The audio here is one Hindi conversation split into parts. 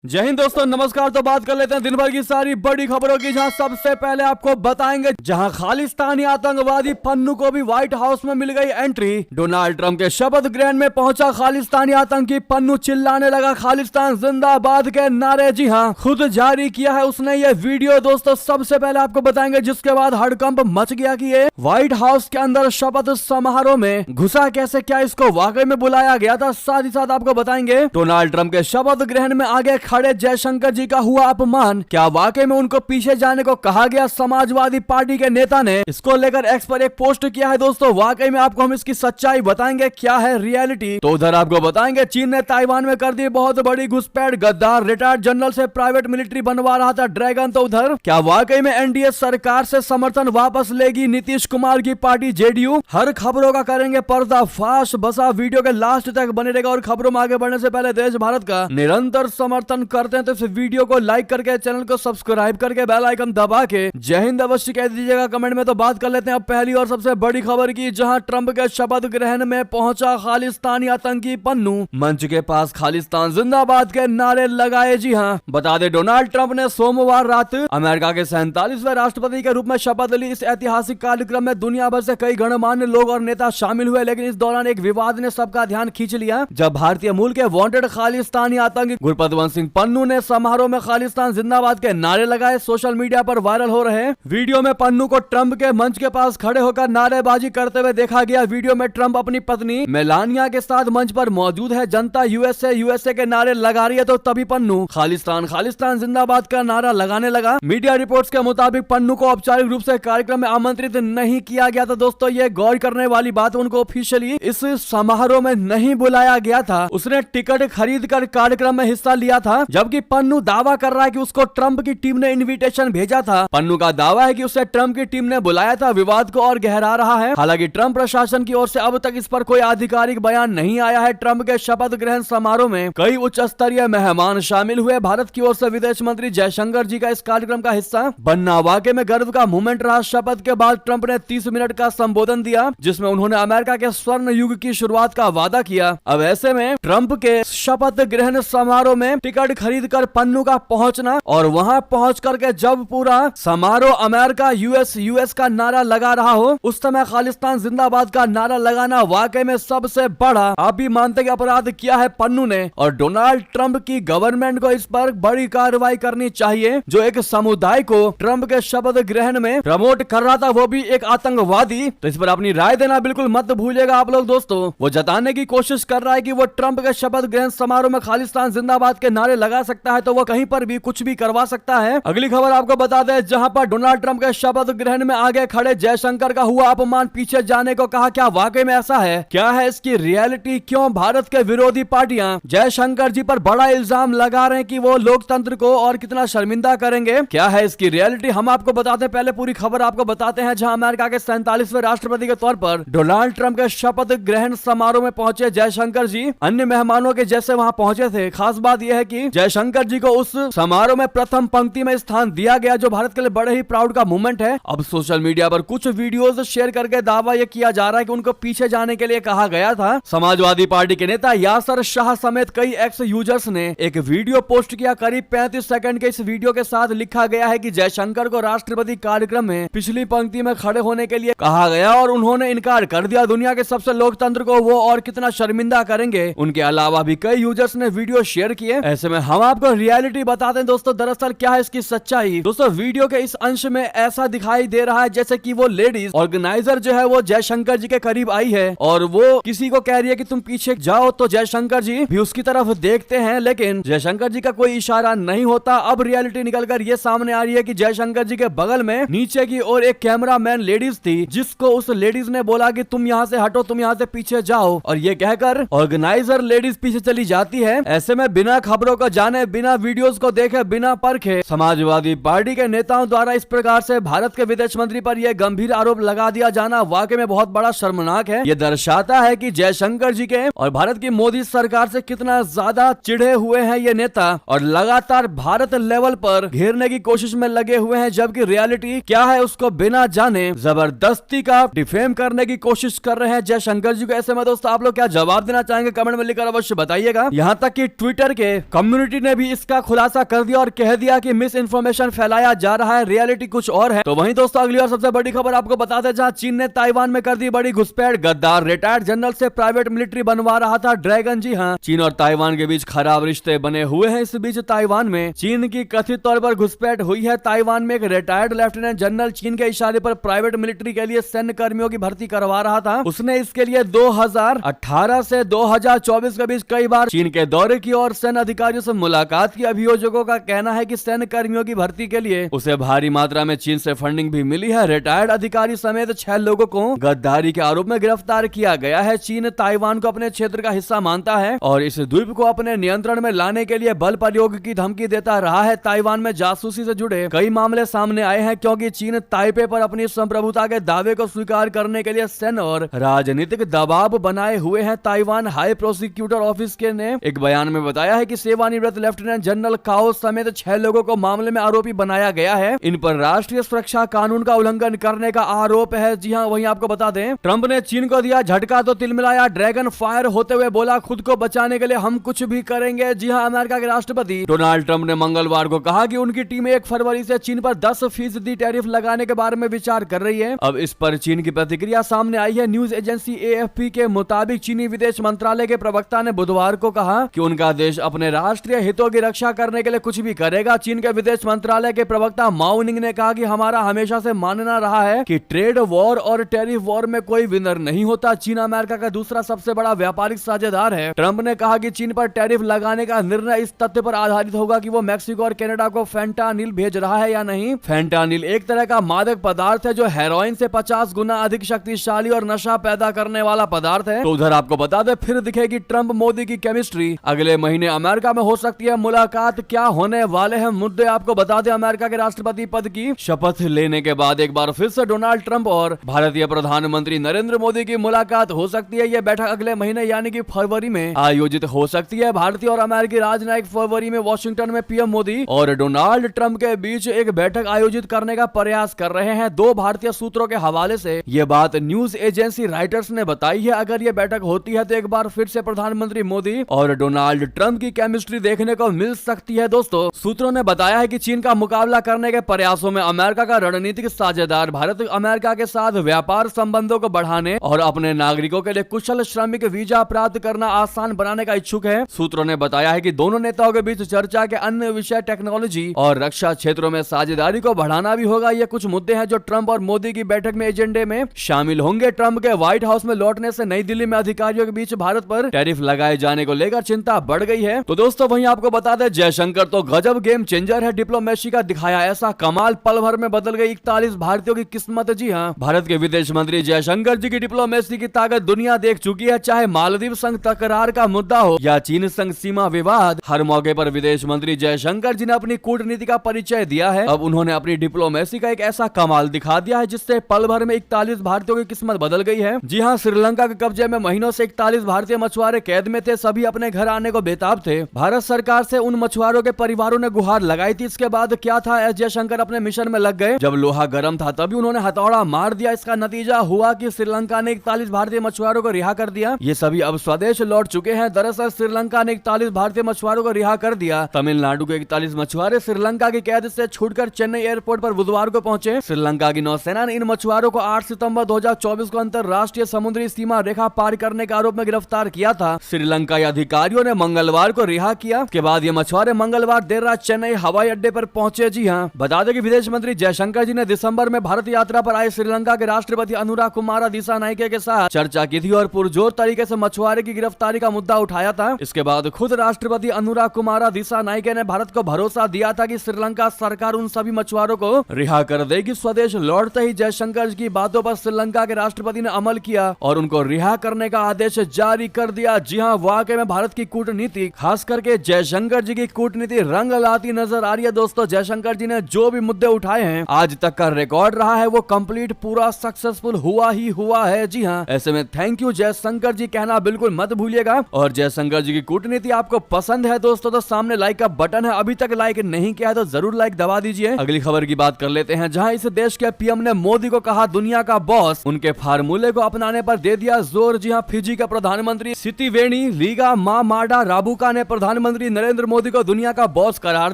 जय हिंद दोस्तों, नमस्कार। तो बात कर लेते हैं दिन भर की सारी बड़ी खबरों की, जहां सबसे पहले आपको बताएंगे जहां खालिस्तानी आतंकवादी पन्नू को भी व्हाइट हाउस में मिल गई एंट्री। डोनाल्ड ट्रंप के शपथ ग्रहण में पहुंचा खालिस्तानी आतंकी पन्नू, चिल्लाने लगा खालिस्तान जिंदाबाद के नारे। जी हां, खुद जारी किया है उसने ये वीडियो। दोस्तों सबसे पहले आपको बताएंगे, जिसके बाद हड़कंप मच गया कि ये व्हाइट हाउस के अंदर शपथ समारोह में घुसा कैसे, क्या इसको वाकई में बुलाया गया था। साथ ही साथ आपको बताएंगे डोनाल्ड ट्रंप के शपथ ग्रहण में आगे खड़े जयशंकर जी का हुआ अपमान, क्या वाकई में उनको पीछे जाने को कहा गया। समाजवादी पार्टी के नेता ने इसको लेकर एक्स पर एक पोस्ट किया है। दोस्तों वाकई में आपको हम इसकी सच्चाई बताएंगे, क्या है रियलिटी। तो उधर आपको बताएंगे, चीन ने ताइवान में कर दी बहुत बड़ी घुसपैठ। गद्दार रिटायर्ड जनरल से प्राइवेट मिलिट्री बनवा रहा था ड्रैगन। तो उधर क्या वाकई में एनडीए सरकार से समर्थन वापस लेगी नीतीश कुमार की पार्टी जेडीयू। हर खबरों का करेंगे पर्दाफाश। बस आप वीडियो के लास्ट तक बने रहेगा। और खबरों में आगे बढ़ने से पहले देश भारत का निरंतर समर्थन करते हैं तो इस वीडियो को लाइक करके, चैनल को सब्सक्राइब करके, बेल आइकन दबा के जय हिंद अवश्य कह दीजिएगा कमेंट में। तो बात कर लेते हैं अब पहली और सबसे बड़ी खबर की, जहां ट्रंप के शपथ ग्रहण में पहुंचा खालिस्तानी आतंकी पन्नू। मंच के पास खालिस्तान जिंदाबाद के नारे लगाए। जी हां, बता दें डोनाल्ड ट्रंप ने सोमवार रात अमेरिका के 47वें राष्ट्रपति के रूप में शपथ ली। इस ऐतिहासिक कार्यक्रम में दुनिया भर से कई गणमान्य लोग और नेता शामिल हुए, लेकिन इस दौरान एक विवाद ने सबका ध्यान खींच लिया, जब भारतीय मूल के वांटेड खालिस्तानी आतंकी गुरपतवंत सिंह पन्नू ने समारोह में खालिस्तान जिंदाबाद के नारे लगाए। सोशल मीडिया पर वायरल हो रहे वीडियो में पन्नू को ट्रंप के मंच के पास खड़े होकर नारेबाजी करते हुए देखा गया। वीडियो में ट्रंप अपनी पत्नी मेलानिया के साथ मंच पर मौजूद है। जनता यूएसए यूएसए के नारे लगा रही है, तो तभी पन्नू खालिस्तान खालिस्तान जिंदाबाद का नारा लगाने लगा। मीडिया रिपोर्ट्स के मुताबिक पन्नू को औपचारिक रूप से कार्यक्रम में आमंत्रित नहीं किया गया था। दोस्तों ये गौर करने वाली बात, उनको ऑफिशियली इस समारोह में नहीं बुलाया गया था। उसने टिकट खरीद कर कार्यक्रम में हिस्सा लिया था, जबकि पन्नू दावा कर रहा है कि उसको ट्रंप की टीम ने इनविटेशन भेजा था। पन्नू का दावा है कि उसे ट्रंप की टीम ने बुलाया था। विवाद को और गहरा रहा है। हालांकि ट्रंप प्रशासन की ओर से अब तक इस पर कोई आधिकारिक बयान नहीं आया है। ट्रंप के शपथ ग्रहण समारोह में कई उच्च स्तरीय मेहमान शामिल हुए। भारत की ओर से विदेश मंत्री जयशंकर जी का इस कार्यक्रम का हिस्सा बनना वाकई में गर्व का मोमेंट रहा। शपथ के बाद ट्रंप ने 30 मिनट का संबोधन दिया, जिसमें उन्होंने अमेरिका के स्वर्ण युग की शुरुआत का वादा किया। अब ऐसे में ट्रंप के शपथ ग्रहण समारोह में टिकट खरीद कर पन्नू का पहुंचना और वहां पहुंच करके जब पूरा समारोह अमेरिका यूएस का नारा लगा रहा हो, उस समय खालिस्तान जिंदाबाद का नारा लगाना वाकई में सबसे बड़ा, आप भी मानते कि अपराध किया है पन्नू ने। और डोनाल्ड ट्रंप की गवर्नमेंट को इस पर बड़ी कार्रवाई करनी चाहिए। जो एक समुदाय को ट्रंप के शपथ ग्रहण में प्रमोट कर रहा था, वो भी एक आतंकवादी। तो इस पर अपनी राय देना बिल्कुल मत भूलिएगा आप लोग। दोस्तों वो जताने की कोशिश कर रहा है कि वो ट्रंप के शपथ ग्रहण समारोह में खालिस्तान जिंदाबाद के नारे लगा सकता है, तो वो कहीं पर भी कुछ भी करवा सकता है। अगली खबर आपको बता दें, जहां पर डोनाल्ड ट्रंप के शपथ ग्रहण में आगे खड़े जयशंकर का हुआ अपमान, पीछे जाने को कहा। क्या वाकई में ऐसा है? क्या है इसकी रियलिटी? क्यों भारत के विरोधी पार्टियां जयशंकर जी पर बड़ा इल्जाम लगा रहे हैं कि वो लोकतंत्र को और कितना शर्मिंदा करेंगे? क्या है इसकी रियलिटी, हम आपको बताते हैं। पहले पूरी खबर आपको बताते हैं, जहां अमेरिका के 47वें राष्ट्रपति के तौर पर डोनाल्ड ट्रंप के शपथ ग्रहण समारोह में पहुंचे जयशंकर जी अन्य मेहमानों के जैसे वहां पहुंचे थे। खास बात यह है कि जयशंकर जी को उस समारोह में प्रथम पंक्ति में स्थान दिया गया, जो भारत के लिए बड़े ही प्राउड का मूवमेंट है। अब सोशल मीडिया पर कुछ वीडियोस शेयर करके दावा यह किया जा रहा है कि उनको पीछे जाने के लिए कहा गया था। समाजवादी पार्टी के नेता यासर शाह समेत कई एक्स यूजर्स ने एक वीडियो पोस्ट किया। करीब 35 सेकंड के इस वीडियो के साथ लिखा गया है कि जयशंकर को राष्ट्रपति कार्यक्रम में पिछली पंक्ति में खड़े होने के लिए कहा गया और उन्होंने इनकार कर दिया। दुनिया के सबसे लोकतंत्र को वो और कितना शर्मिंदा करेंगे। उनके अलावा भी कई यूजर्स ने वीडियो शेयर किए। ऐसे में हम आपको रियलिटी बताते हैं दोस्तों, दरअसल क्या है इसकी सच्चाई। दोस्तों वीडियो के इस अंश में ऐसा दिखाई दे रहा है जैसे कि वो लेडीज ऑर्गेनाइजर जो है वो जयशंकर जी के करीब आई है और वो किसी को कह रही है कि तुम पीछे जाओ, तो जयशंकर जी भी उसकी तरफ देखते हैं, लेकिन जयशंकर जी का कोई इशारा नहीं होता। अब रियलिटी निकलकर ये सामने आ रही है कि जयशंकर जी के बगल में नीचे की ओर एक कैमरामैन लेडीज थी, जिसको उस लेडीज ने बोला कि तुम यहाँ से हटो, तुम यहाँ से पीछे जाओ, और ये कहकर ऑर्गेनाइजर लेडीज पीछे चली जाती है। ऐसे में बिना खबरों को जाने, बिना वीडियोस को देखे, बिना परखे समाजवादी पार्टी के नेताओं द्वारा इस प्रकार से भारत के विदेश मंत्री पर यह गंभीर आरोप लगा दिया जाना वाकई में बहुत बड़ा शर्मनाक है। यह दर्शाता है कि जयशंकर जी के और भारत की मोदी सरकार से कितना ज्यादा चिढ़े हुए हैं ये नेता और लगातार भारत लेवल पर घेरने की कोशिश में लगे हुए हैं, जबकि रियलिटी क्या है उसको बिना जाने जबरदस्ती का डिफेम करने की कोशिश कर रहे हैं जयशंकर जी को। ऐसे में दोस्तों आप लोग क्या जवाब देना चाहेंगे? कमेंट में लिखकर अवश्य बताइएगा। यहाँ तक कि ट्विटर के कमेंट कम्युनिटी ने भी इसका खुलासा कर दिया और कह दिया कि मिस इन्फॉर्मेशन फैलाया जा रहा है, रियलिटी कुछ और है। तो वहीं दोस्तों अगली और सबसे बड़ी खबर आपको बता दें, जहां चीन ने ताइवान में कर दी बड़ी घुसपैठ। गद्दार रिटायर्ड जनरल से प्राइवेट मिलिट्री बनवा रहा था ड्रैगन। जी हां, चीन और ताइवान के बीच खराब रिश्ते बने हुए हैं। इस बीच ताइवान में चीन की कथित तौर पर घुसपैठ हुई है। ताइवान में एक रिटायर्ड लेफ्टिनेंट जनरल चीन के इशारे पर प्राइवेट मिलिट्री के लिए सैन्य कर्मियों की भर्ती करवा रहा था। उसने इसके लिए 2018 से 2024 के बीच कई बार चीन के दौरे की और सैन्य अधिकारियों से मुलाकात की। अभियोजकों का कहना है कि सैन्य कर्मियों की भर्ती के लिए उसे भारी मात्रा में चीन से फंडिंग भी मिली है। रिटायर्ड अधिकारी समेत 6 लोगों को गद्दारी के आरोप में गिरफ्तार किया गया है। चीन ताइवान को अपने क्षेत्र का हिस्सा मानता है और इस द्वीप को अपने नियंत्रण में लाने के लिए बल प्रयोग की धमकी देता रहा है। ताइवान में जासूसी से जुड़े कई मामले सामने आए हैं, क्योंकि चीन ताइपे पर अपनी संप्रभुता के दावे को स्वीकार करने के लिए सैन्य और राजनीतिक दबाव बनाए हुए हैं। ताइवान हाई प्रोसिक्यूटर ऑफिस के ने एक बयान में बताया है कि सेवानिवृत्त लेफ्टिनेंट जनरल काओ समेत 6 लोगों को मामले में आरोपी बनाया गया है। इन पर राष्ट्रीय सुरक्षा कानून का उल्लंघन करने का आरोप है। जी हां, वहीं आपको बता दें, ट्रंप ने चीन को दिया झटका तो तिलमिलाया। ड्रैगन फायर होते हुए बोला, खुद को बचाने के लिए हम कुछ भी करेंगे। जी हां, अमेरिका के राष्ट्रपति डोनाल्ड ट्रंप ने मंगलवार को कहा कि उनकी टीम 1 फरवरी से चीन पर 10% टैरिफ लगाने के बारे में विचार कर रही है। अब इस पर चीन की प्रतिक्रिया सामने आई है। न्यूज एजेंसी AFP के मुताबिक चीनी विदेश मंत्रालय के प्रवक्ता ने बुधवार को कहा कि उनका देश अपने राष्ट्रीय हितों की रक्षा करने के लिए कुछ भी करेगा। चीन के विदेश मंत्रालय के प्रवक्ता माओ निंग ने कहा कि हमारा हमेशा से मानना रहा है कि ट्रेड वॉर और टैरिफ वॉर में कोई विनर नहीं होता। चीन अमेरिका का दूसरा सबसे बड़ा व्यापारिक साझेदार है। ट्रंप ने कहा कि चीन पर टैरिफ लगाने का निर्णय इस तथ्य पर आधारित होगा कि वो मैक्सिको और कनाडा को फेंटानिल भेज रहा है या नहीं। फेंटानिल एक तरह का मादक पदार्थ है जो हेरोइन से 50 गुना अधिक शक्तिशाली और नशा पैदा करने वाला पदार्थ है। तो उधर आपको बता दे, फिर दिखेगी ट्रंप मोदी की केमिस्ट्री। अगले महीने अमेरिका में हो सकती है मुलाकात। क्या होने वाले हैं मुद्दे आपको बता दें, अमेरिका के राष्ट्रपति पद की शपथ लेने के बाद एक बार फिर से डोनाल्ड ट्रंप और भारतीय प्रधानमंत्री नरेंद्र मोदी की मुलाकात हो सकती है। यह बैठक अगले महीने यानी कि फरवरी में आयोजित हो सकती है। भारतीय और अमेरिकी राजनयिक फरवरी में वॉशिंगटन में पीएम मोदी और डोनाल्ड ट्रंप के बीच एक बैठक आयोजित करने का प्रयास कर रहे हैं। 2 भारतीय सूत्रों के हवाले से यह बात न्यूज एजेंसी राइटर्स ने बताई है। अगर यह बैठक होती है तो एक बार फिर से प्रधानमंत्री मोदी और डोनाल्ड ट्रंप की केमिस्ट्री देखने को मिल सकती है। दोस्तों, सूत्रों ने बताया है कि चीन का मुकाबला करने के प्रयासों में अमेरिका का रणनीतिक साझेदार भारत अमेरिका के साथ व्यापार संबंधों को बढ़ाने और अपने नागरिकों के लिए कुशल श्रमिक वीजा प्राप्त करना आसान बनाने का इच्छुक है। सूत्रों ने बताया है कि दोनों नेताओं के बीच चर्चा के अन्य विषय टेक्नोलॉजी और रक्षा क्षेत्रों में साझेदारी को बढ़ाना भी होगा। ये कुछ मुद्दे हैं जो ट्रंप और मोदी की बैठक में एजेंडे में शामिल होंगे। ट्रंप के व्हाइट हाउस में लौटने से नई दिल्ली में अधिकारियों के बीच भारत पर टैरिफ लगाए जाने को लेकर चिंता बढ़ गई है। तो दोस्तों, वहीं आपको बता दें, जयशंकर तो गजब गेम चेंजर है। डिप्लोमेसी का दिखाया ऐसा कमाल, पल भर में बदल गई 41 भारतीयों की किस्मत। जी हाँ, भारत के विदेश मंत्री जयशंकर जी की डिप्लोमेसी की ताकत दुनिया देख चुकी है। चाहे मालदीव संग तकरार का मुद्दा हो या चीन संग सीमा विवाद, हर मौके पर विदेश मंत्री जयशंकर जी ने अपनी कूटनीति का परिचय दिया है। अब उन्होंने अपनी डिप्लोमेसी का एक ऐसा कमाल दिखा दिया है जिससे पल भर में 41 भारतीयों की किस्मत बदल गई है। जी हाँ, श्रीलंका के कब्जे में महीनों से 41 भारतीय मछुआरे कैद में थे। सभी अपने घर आने को बेताब थे। भारत सरकार से उन मछुआरों के परिवारों ने गुहार लगाई थी। इसके बाद क्या था, एस जयशंकर अपने मिशन में लग गए। जब लोहा गर्म था तभी उन्होंने हथौड़ा मार दिया। इसका नतीजा हुआ कि श्रीलंका ने 41 भारतीय मछुआरों को रिहा कर दिया। ये सभी अब स्वदेश लौट चुके हैं। दरअसल श्रीलंका ने 41 भारतीय मछुआरों को रिहा कर दिया। तमिलनाडु के 41 मछुआरे श्रीलंका की कैद से छूटकर चेन्नई एयरपोर्ट पर बुधवार को पहुंचे। श्रीलंका की नौसेना ने इन मछुआरों को 8 सितंबर 2024 को अंतरराष्ट्रीय समुद्री सीमा रेखा पार करने के आरोप में गिरफ्तार किया था। श्रीलंकाई अधिकारियों ने मंगलवार को रिहा किया। के बाद ये मछुआरे मंगलवार देर रात चेन्नई हवाई अड्डे पर पहुंचे। जी हाँ, बता दें कि विदेश मंत्री जयशंकर जी ने दिसंबर में भारत यात्रा पर आए श्रीलंका के राष्ट्रपति अनुराग कुमारा दिसानायके के साथ चर्चा की थी और पुरजोर तरीके से मछुआरे की गिरफ्तारी का मुद्दा उठाया था। इसके बाद खुद राष्ट्रपति अनुराग कुमारा दिसानायके ने भारत को भरोसा दिया था कि श्रीलंका सरकार उन सभी मछुआरों को रिहा कर देगी। स्वदेश लौटते ही जयशंकर जी की बातों पर श्रीलंका के राष्ट्रपति ने अमल किया और उनको रिहा करने का आदेश जारी कर दिया। जी हाँ, वाकई में भारत की कूटनीति, खास करके जयशंकर जी की कूटनीति रंग लाती नजर आ रही है। दोस्तों, जयशंकर जी ने जो भी मुद्दे उठाए हैं, आज तक का रिकॉर्ड रहा है वो कंप्लीट पूरा सक्सेसफुल हुआ ही हुआ है। जी हाँ, ऐसे में थैंक यू जयशंकर जी कहना बिल्कुल मत भूलिएगा। और जयशंकर जी की कूटनीति आपको पसंद है दोस्तों तो सामने लाइक का बटन है, अभी तक लाइक नहीं किया है तो जरूर लाइक दबा दीजिए। अगली खबर की बात कर लेते हैं, जहां इस देश के पीएम ने मोदी को कहा दुनिया का बॉस। उनके फार्मूले को अपनाने पर दे दिया जोर। जी हां, फिजी के प्रधानमंत्री सितिवेणी लीगा मामाडा राबुका ने प्रधानमंत्री प्रधानमंत्री नरेंद्र मोदी को दुनिया का बॉस करार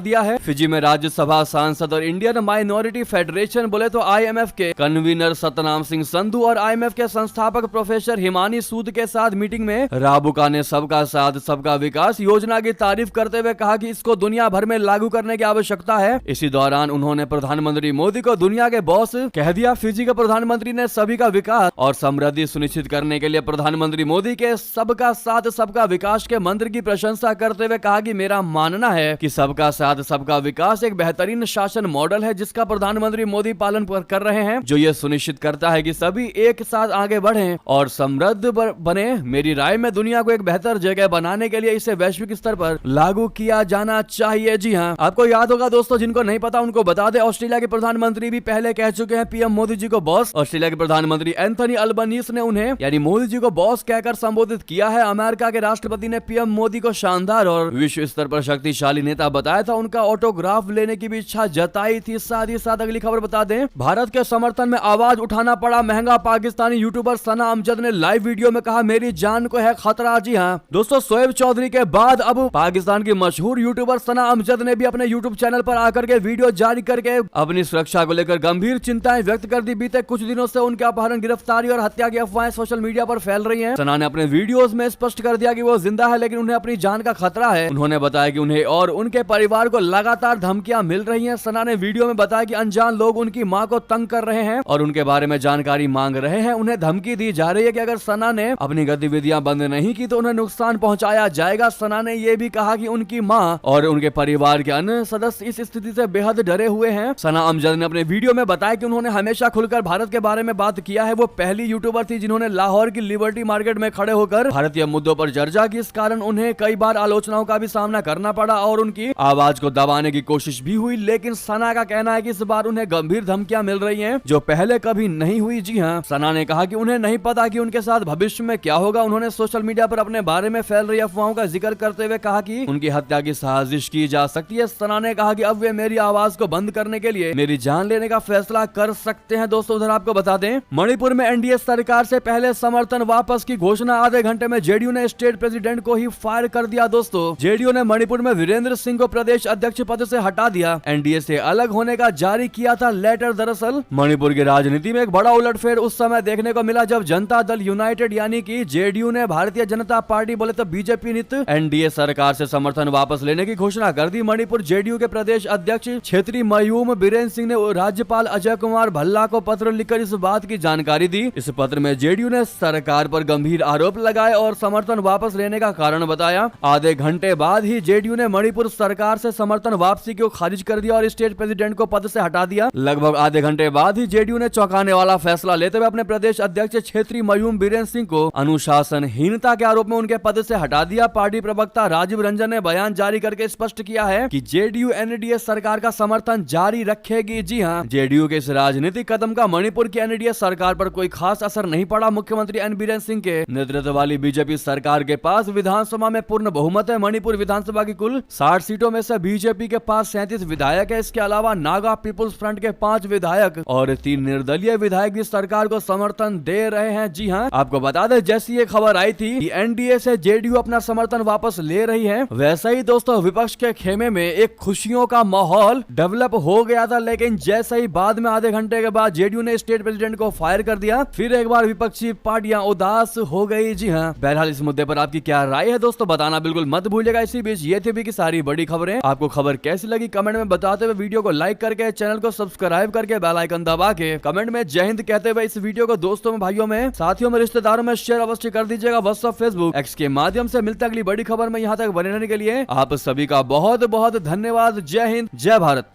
दिया है। फिजी में राज्यसभा सांसद और इंडियन माइनॉरिटी फेडरेशन बोले तो IMF के कन्वीनर सतनाम सिंह संधू और IMF के संस्थापक प्रोफेसर हिमानी सूद के साथ मीटिंग में राबुका ने सबका साथ सबका विकास योजना की तारीफ करते हुए कहा कि इसको दुनिया भर में लागू करने की आवश्यकता है। इसी दौरान उन्होंने प्रधानमंत्री मोदी को दुनिया के बॉस कह दिया। फिजी के प्रधानमंत्री ने सभी का विकास और समृद्धि सुनिश्चित करने के लिए प्रधानमंत्री मोदी के सबका साथ सबका विकास के मंत्र की प्रशंसा करते हुए कहा कि मेरा मानना है कि सबका साथ सबका विकास एक बेहतरीन शासन मॉडल है जिसका प्रधानमंत्री मोदी पालन कर रहे हैं, जो ये सुनिश्चित करता है कि सभी एक साथ आगे बढ़ें और समृद्ध बने। मेरी राय में दुनिया को एक बेहतर जगह बनाने के लिए इसे वैश्विक स्तर पर लागू किया जाना चाहिए। जी हाँ, आपको याद होगा दोस्तों, जिनको नहीं पता उनको बता दे, ऑस्ट्रेलिया के प्रधानमंत्री भी पहले कह चुके हैं पीएम मोदी जी को बॉस। ऑस्ट्रेलिया के प्रधानमंत्री एंथनी अल्बनीज ने उन्हें यानी मोदी जी को बॉस कहकर संबोधित किया है। अमेरिका के राष्ट्रपति ने पीएम मोदी को शानदार और विश्व स्तर पर शक्तिशाली नेता बताया था। उनका ऑटोग्राफ लेने की भी इच्छा जताई थी। साथ ही साथ अगली खबर बता दें, भारत के समर्थन में आवाज उठाना पड़ा महंगा। पाकिस्तानी यूट्यूबर सना अमजद ने लाइव वीडियो में कहा मेरी जान को है खतरा। जी हाँ दोस्तों, शोएब चौधरी के बाद अब पाकिस्तान की मशहूर यूट्यूबर सना अमजद ने भी अपने यूट्यूब चैनल पर आकर के वीडियो जारी करके अपनी सुरक्षा को लेकर गंभीर चिंताएं व्यक्त कर दी। बीते कुछ दिनों से उनके अपहरण, गिरफ्तारी और हत्या की अफवाहें सोशल मीडिया पर फैल रही हैं। सना ने अपने वीडियोस में स्पष्ट कर दिया कि वो जिंदा है लेकिन उन्हें अपनी जान का खतरा है। उन्होंने बताया कि उन्हें और उनके परिवार को लगातार धमकियां मिल रही हैं। सना ने वीडियो में बताया कि अनजान लोग उनकी मां को तंग कर रहे हैं और उनके बारे में जानकारी मांग रहे हैं। उन्हें धमकी दी जा रही है कि अगर सना ने अपनी गतिविधियां बंद नहीं की तो उन्हें नुकसान पहुंचाया जाएगा। सना ने यह भी कहा कि उनकी मां और उनके परिवार के अन्य सदस्य इस स्थिति से बेहद डरे हुए हैं। सना अमजद ने अपने वीडियो में बताया कि उन्होंने हमेशा खुलकर भारत के बारे में बात किया है। वो पहली यूट्यूबर थी जिन्होंने लाहौर की लिबर्टी मार्केट में खड़े होकर भारतीय मुद्दों पर चर्चा की। इस कारण उन्हें कई बार आलोचनाओं का भी सामना करना पड़ा और उनकी आवाज को दबाने की कोशिश भी हुई। लेकिन सना का कहना है कि इस बार उन्हें गंभीर धमकियां मिल रही हैं जो पहले कभी नहीं हुई। जी हाँ, सना ने कहा कि उन्हें नहीं पता कि उनके साथ भविष्य में क्या होगा। उन्होंने सोशल मीडिया पर अपने बारे में फैल रही अफवाहों का जिक्र करते हुए कहा कि उनकी हत्या की साजिश की जा सकती है। सना ने कहा कि अब वे मेरी आवाज को बंद करने के लिए मेरी जान लेने का फैसला कर सकते हैं। दोस्तों उधर आपको बता दें, मणिपुर में एनडीए सरकार से पहले समर्थन वापस की घोषणा। आधे घंटे में जेडीयू ने स्टेट प्रेसिडेंट को ही फायर कर दिया। दोस्तों जेडीयू ने मणिपुर में वीरेंद्र सिंह को प्रदेश अध्यक्ष पद से हटा दिया। एनडीए से अलग होने का जारी किया था लेटर। दरअसल मणिपुर की राजनीति में एक बड़ा उलटफेर उस समय देखने को मिला जब जनता दल यूनाइटेड यानी कि जेडीयू ने भारतीय जनता पार्टी बोले तो बीजेपी नित एनडीए सरकार से समर्थन वापस लेने की घोषणा कर दी। मणिपुर जेडीयू के प्रदेश अध्यक्ष क्षेत्रीय मयूम बीरेन सिंह ने राज्यपाल अजय कुमार भल्ला को पत्र लिखकर इस बात की जानकारी दी। इस पत्र में जेडीयू ने सरकार पर गंभीर आरोप लगाए और समर्थन वापस लेने का कारण बताया। आधे घंटे बाद ही जेडीयू ने मणिपुर सरकार से समर्थन वापसी को खारिज कर दिया और स्टेट प्रेसिडेंट को पद से हटा दिया। लगभग आधे घंटे बाद ही जेडीयू ने चौंकाने वाला फैसला लेते हुए अपने प्रदेश अध्यक्ष क्षेत्रीय मयूम बीरेन सिंह को अनुशासनहीनता के आरोप में उनके पद से हटा दिया। पार्टी प्रवक्ता राजीव रंजन ने बयान जारी करके स्पष्ट किया है कि जेडीयू एनडीए सरकार का समर्थन जारी रखेगी। जी हां, जेडीयू के इस राजनीतिक कदम का मणिपुर की एनडीए सरकार पर कोई खास असर नहीं पड़ा। मुख्यमंत्री एन बीरेन सिंह के नेतृत्व वाली बीजेपी सरकार के पास विधानसभा में पूर्ण बहुमत है। मणिपुर विधानसभा की कुल 60 सीटों में से बीजेपी के पास 37 विधायक है। इसके अलावा नागा पीपुल्स फ्रंट के 5 विधायक और 3 निर्दलीय विधायक भी सरकार को समर्थन दे रहे हैं। जी हां, आपको बता दें जैसी ये खबर आई थी कि एनडीए से जेडीयू अपना समर्थन वापस ले रही है, वैसा ही दोस्तों विपक्ष के खेमे में एक खुशियों का माहौल डेवलप हो गया था। लेकिन जैसे ही बाद में आधे घंटे के बाद जेडीयू ने स्टेट प्रेसिडेंट को फायर कर दिया, फिर एक बार विपक्षी पार्टियां उदास हो गई। जी हां, बहरहाल इस मुद्दे पर आपकी क्या राय है दोस्तों, बताना बिल्कुल मत भूलिएगा। इसी बीच ये थी भी की सारी बड़ी खबरें। आपको खबर कैसी लगी कमेंट में बताते हुए वीडियो को लाइक करके चैनल को सब्सक्राइब करके बेल आइकन दबा के कमेंट में जय हिंद कहते हुए इस वीडियो को दोस्तों में, भाइयों में, साथियों में, रिश्तेदारों में शेयर अवश्य कर दीजिएगा। व्हाट्सएप, फेसबुक, एक्स के माध्यम से। मिलते अगली बड़ी खबर में, यहाँ तक बने रहने के लिए आप सभी का बहुत बहुत धन्यवाद। जय हिंद, जय भारत।